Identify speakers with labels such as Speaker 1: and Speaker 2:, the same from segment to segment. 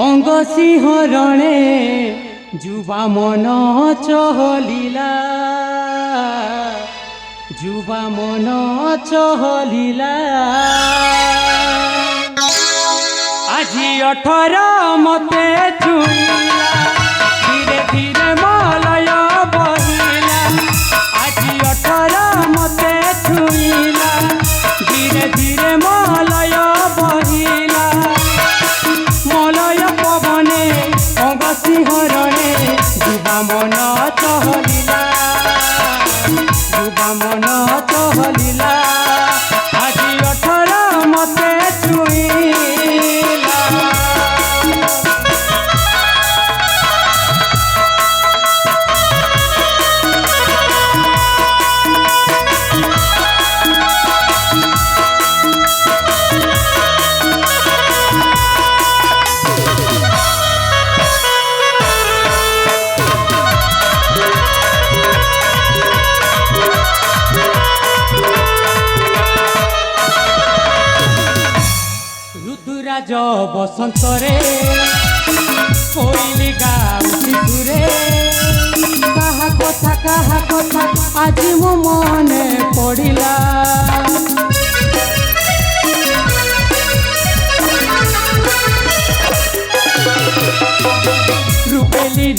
Speaker 1: अंग सिंहरणे जुबा मन चहलिला जुबा मन चहलिला আজি 18 मते छुईला धीरे धीरे मलय बहिला আজি 18 मते छुईला धीरे धीरे मलय बहिला मलय पवने अंग सिंहरणे जुबा मन चहलिला जुबा मन चहलिला আজি 18 मते छुईला। ऋतुराज बसंतरे कोइली गाउची सुरे कहा कथा आज मो मने पड़िला रूपेली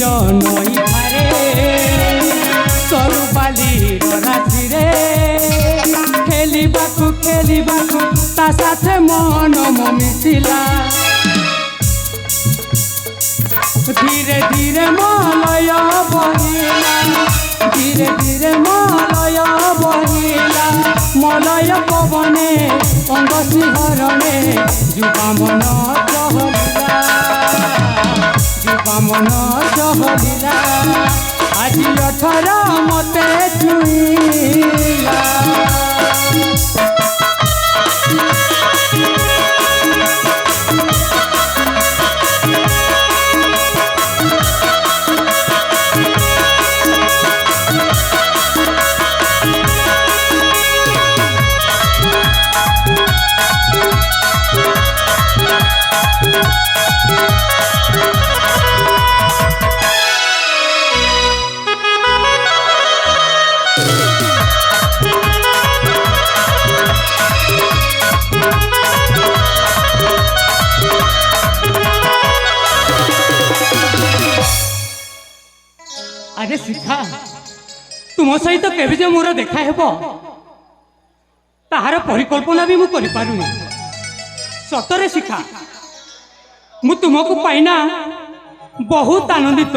Speaker 1: नई धारे सरुबाली राशि रे खेलिबाकू ता साथे मन मिशिला धीरे धीरे मलय बहिला धीरे धीरे मलय बहिला मलय पवने अंग सिंहरणे जुबा मन चहलिला जुबा मन चहलिला আজি 18 मते छुईला। अरे शिखा तुम सहित केबे मोर देखा हेब ताहार परिकल्पना भी मु करि पारुनी सतरे शिखा मु तुमको पाइना बहुत आनंदित।